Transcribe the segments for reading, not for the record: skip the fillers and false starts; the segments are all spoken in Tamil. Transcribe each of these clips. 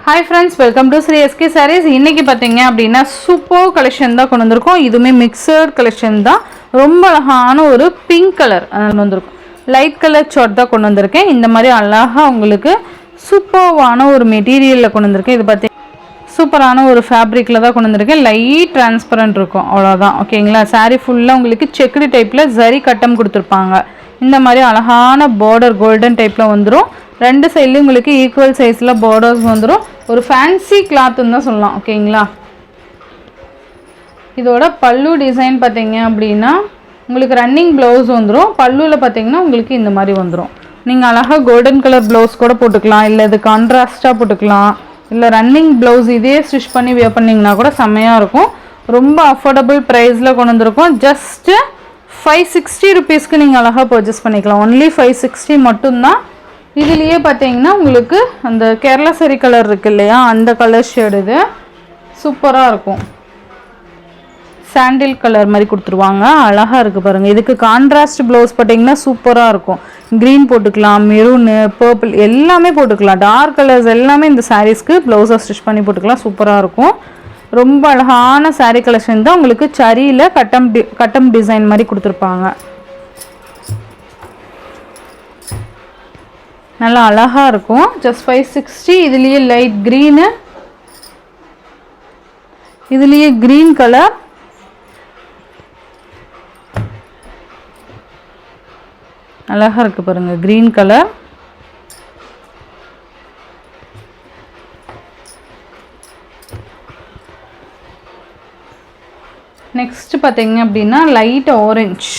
Hi friends, welcome to Sri SK Sarees. இன்னைக்கு பாத்தீங்க அப்படினா சூப்பர் கலெக்ஷன் தான் கொண்டு வந்திருக்கோம். இதுமே மிக்ஸட் கலெக்ஷன் தான். ரொம்ப அழகான ஒரு பிங்க் கலர் வந்திருக்கும். லைட் கலர் ஷார்ட் தான் கொண்டு வந்திருக்கேன். இந்த மாதிரி அழகா உங்களுக்கு சூப்பரான ஒரு மெட்டீரியல்ல கொண்டு வந்திருக்கேன். இது பாத்தீங்க சூப்பரான ஒரு ஃபேப்ரிக்ல தான் கொண்டு வந்திருக்கேன். லைட் டிரான்ஸ்பரண்ட் இருக்கும். அவ்வளவுதான். ஓகேங்களா? saree ஃபுல்லா உங்களுக்கு செக்குடு டைப்ல ஜரி கட்டம் கொடுத்திருப்பாங்க. இந்த மாதிரி அழகான border golden டைப்ல வந்துரும். ரெண்டு சைடுல உங்களுக்கு ஈக்குவல் சைஸ்ல borders வந்துரும். ஒரு ஃபேன்சி கிளாத்னு தான் சொல்லலாம். ஓகேங்களா? இதோட பல்லு டிசைன் பாத்தீங்க அப்படினா உங்களுக்கு ரன்னிங் ப்ளவுஸ் வந்துரும். பல்லுல பாத்தீங்கன்னா உங்களுக்கு இந்த மாதிரி வந்துரும். நீங்க அழகா கோல்டன் கலர் ப்ளவுஸ் கூட போட்டுக்கலாம். இல்ல இது கான்ட்ராஸ்டா போட்டுக்கலாம். இல்ல ரன்னிங் ப்ளவுஸ் இதே ஸ்டிட்ச் பண்ணி வியர் பண்ணீங்கனா கூட செமையா இருக்கும். ரொம்ப அஃபோர்டபிள் பிரைஸ்ல கொண்டு வந்திருக்கோம். ஜஸ்ட் 560 ரூபீஸ்க்கு நீங்க அழகா பர்ச்சேஸ் பண்ணிக்கலாம். only 560 மட்டும் தான். இதுலயே பாத்தீங்கன்னா உங்களுக்கு அந்த கேரளா சரி கலர் இருக்கு இல்லையா, அந்த கலர் ஷேட் இது சூப்பரா இருக்கும். சாண்டில் கலர் மாதிரி கொடுத்துருவாங்க. அழகா இருக்கு பாருங்க. இதுக்கு கான்ட்ராஸ்ட் ப்ளவுஸ் போட்டிங்கன்னா சூப்பரா இருக்கும். கிரீன் போட்டுக்கலாம், மெரூன், பர்பிள் எல்லாமே போட்டுக்கலாம். டார்க் கலர்ஸ் எல்லாமே இந்த சாரீஸ்க்கு ப்ளவுஸை ஸ்டிச் பண்ணி போட்டுக்கலாம். சூப்பரா இருக்கும். ரொம்ப அழகான சாரீ கலெக்ஷன் தான். உங்களுக்கு சரியில கட்டம் டிசைன் மாதிரி கொடுத்துருப்பாங்க. நல்லா அழகா இருக்கும். ஜஸ்ட் 560. இதுலயே லைட் கிரீன், இதுலயே கிரீன் கலர், அழகா இருக்கு பாருங்க. கிரீன் கலர், நெக்ஸ்ட் பாத்தீங்க அப்படின்னா லைட் ஆரஞ்சு.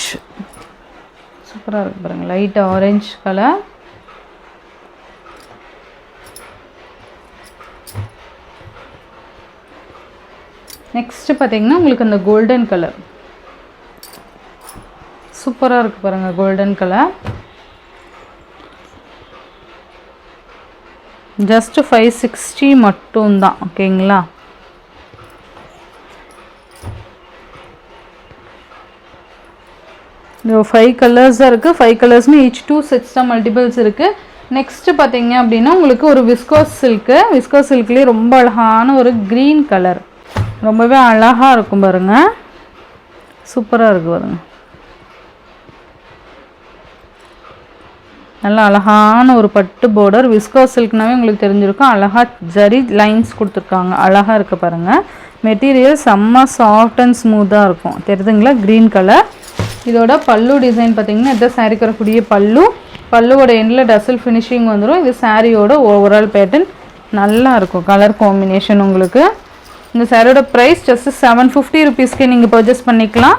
சூப்பரா இருக்கு பாருங்க. லைட் ஆரஞ்சு கலர், நெக்ஸ்ட் பாத்தீங்கன்னா உங்களுக்கு அந்த கோல்டன் கலர் சூப்பரா இருக்கு பாருங்க. கோல்டன் கலர் ஜஸ்ட் 560 மட்டும் தான். ஓகேங்களா? இது 5 கலர்ஸ் இருக்கு. 5 கலர்ஸ்மே each 2 sets தான் மல்டிபிள்ஸ் இருக்கு. நெக்ஸ்ட் பாத்தீங்க அப்படின்னா உங்களுக்கு ஒரு விஸ்கோஸ் சில்க்லயே ரொம்ப அழகான ஒரு கிரீன் கலர், ரொம்பவே அழகா இருக்கும் பாருங்க. சூப்பரா இருக்கு பாருங்க. நல்ல அழகான ஒரு பட்டு பார்டர். விஸ்கோஸ் சில்க்னாவே உங்களுக்கு தெரிஞ்சிருக்கும். அழகா ஜரி லைன்ஸ் கொடுத்துருக்காங்க. அழகா இருக்கு பாருங்க. மெட்டீரியல் செம்ம சாஃப்ட் அண்ட் ஸ்மூத்தா இருக்கும். தெரியுதுங்களா? Green colour. இதோட பல்லு டிசைன் பார்த்தீங்கன்னா இந்த சாரீ வரக்கூடிய பல்லுவோட எண்டில் டசல் ஃபினிஷிங் வந்துடும். இது சாரியோட ஓவரால் பேட்டர்ன் நல்லா இருக்கும். கலர் காம்பினேஷன் உங்களுக்கு. இந்த சாரியோட ப்ரைஸ் ஜஸ்ட் 750 ரூபீஸ்க்கு நீங்கள் பர்ச்சேஸ் பண்ணிக்கலாம்.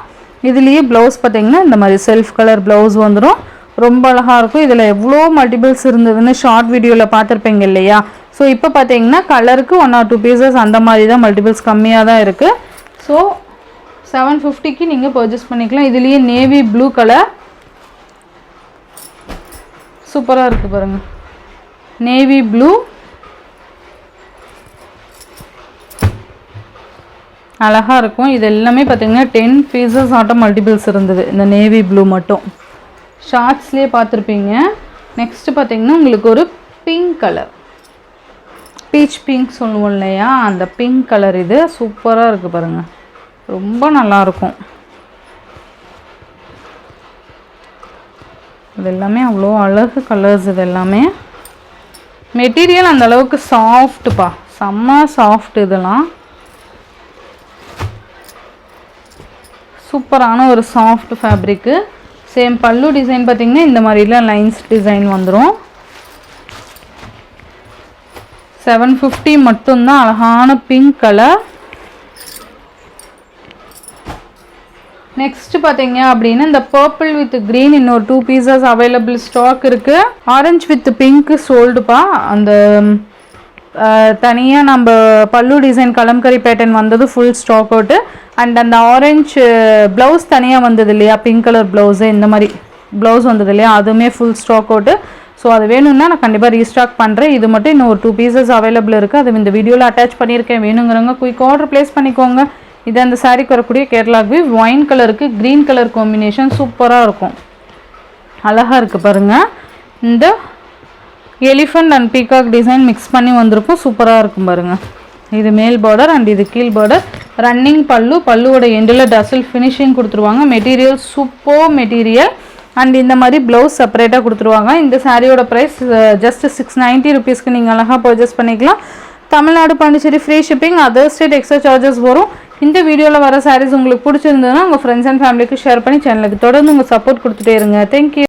இதுலேயே ப்ளவுஸ் பார்த்தீங்கன்னா இந்த மாதிரி செல்ஃப் கலர் ப்ளவுஸ் வந்துடும். ரொம்ப அழகாக இருக்கும். இதில் எவ்வளோ மல்டிபிள்ஸ் இருந்ததுன்னு ஷார்ட் வீடியோவில் பார்த்துருப்பீங்க இல்லையா? ஸோ இப்போ பார்த்தீங்கன்னா கலருக்கு 1 or 2 பீசஸ் அந்த மாதிரி தான் மல்டிபிள்ஸ் கம்மியாக தான் இருக்குது. ஸோ 750க்கு நீங்கள் பர்ச்சேஸ் பண்ணிக்கலாம். இதுலேயே நேவி ப்ளூ கலர் சூப்பராக இருக்குது பாருங்கள். நேவி ப்ளூ அழகாக இருக்கும். இது எல்லாமே பார்த்தீங்கன்னா 10 பீசஸ் ஆட்டம் மல்டிபிள்ஸ் இருந்தது. இந்த நேவி ப்ளூ மட்டும் ஷார்ட்ஸ்லேயே பார்த்துருப்பீங்க. நெக்ஸ்ட் பார்த்தீங்கன்னா உங்களுக்கு ஒரு பிங்க் கலர், பீச் பிங்க் சொல்லுவோம் இல்லையா, அந்த பிங்க் கலர். இது சூப்பராக இருக்குது பாருங்கள். ரொம்ப நல்லாயிருக்கும். இது எல்லாமே அவ்வளோ அழகு கலர்ஸ். இது எல்லாமே மெட்டீரியல் அந்த அளவுக்கு சாஃப்ட்டுப்பா, செம்ம சாஃப்ட். இதெல்லாம் சூப்பரான ஒரு சாஃப்ட் ஃபேப்ரிக்கு. சேம் பல்லு டிசைன் பார்த்தீங்கன்னா இந்த மாதிரிலாம் லைன்ஸ் டிசைன் வந்துடும். 750 மட்டும்தான். அழகான பிங்க் கலர். நெக்ஸ்ட் பார்த்தீங்க அப்படின்னா இந்த பர்பிள் வித் கிரீன் இன்னொரு 2 பீசஸ் அவைலபிள் ஸ்டாக் இருக்கு. ஆரஞ்சு வித் பிங்க் சோல்டுப்பா. அந்த தனியாக நம்ம பல்லு டிசைன் கலம்கரி பேட்டர்ன் வந்தது ஃபுல் ஸ்டாக் அவுட்டு. அண்ட் அந்த ஆரஞ்சு ப்ளவுஸ் தனியாக வந்தது இல்லையா, பிங்க் கலர் ப்ளவுஸு, இந்த மாதிரி ப்ளவுஸ் வந்தது இல்லையா, அதுவுமே ஃபுல் ஸ்டாக் அவுட்டு. ஸோ அது வேணும்னா நான் கண்டிப்பாக ரீஸ்டாக் பண்ணுறேன். இது மட்டும் இன்னும் ஒரு 2 பீசஸ் அவைலபிள் இருக்குது. அது இந்த வீடியோவில் அட்டாச் பண்ணியிருக்கேன். வேணுங்கிறவங்க குயிக் ஆர்டர் ப்ளேஸ் பண்ணிக்கோங்க. இது அந்த சாரீக்கு வரக்கூடிய கேரளா விவ் ஒயின் கலருக்கு க்ரீன் கலர் காம்பினேஷன் சூப்பராக இருக்கும். அழகாக இருக்குது பாருங்கள். இந்த elephant and peacock design mix பண்ணி வந்திருக்கும். சூப்பராக இருக்கும் பாருங்கள். இது மேல் பார்டர் அண்ட் இது கீழ் பார்டர். ரன்னிங் பல்லு, பல்லுவோட எண்டில் டசல் ஃபினிஷிங் கொடுத்துருவாங்க. Material super material. அண்ட் இந்த மாதிரி ப்ளவுஸ் செப்பரேட்டாக கொடுத்துருவாங்க. இந்த சாரியோட ப்ரைஸ் ஜஸ்ட் 690 ருபீஸ்க்கு நீங்கள் அழகாக பர்ச்சேஸ் பண்ணிக்கலாம். Tamil Nadu, Pondicherry free shipping. Other state extra charges வரும். இந்த வீடியோவில் வர சாரீஸ் உங்களுக்கு பிடிச்சிருந்ததுன்னா உங்கள் ஃப்ரெண்ட்ஸ் அண்ட் ஃபேமிலிக்கு ஷேர் பண்ணி சேனலுக்கு தொடர்ந்து உங்கள் சப்போர்ட் கொடுத்துட்டே இருங்க. தேங்க்யூ.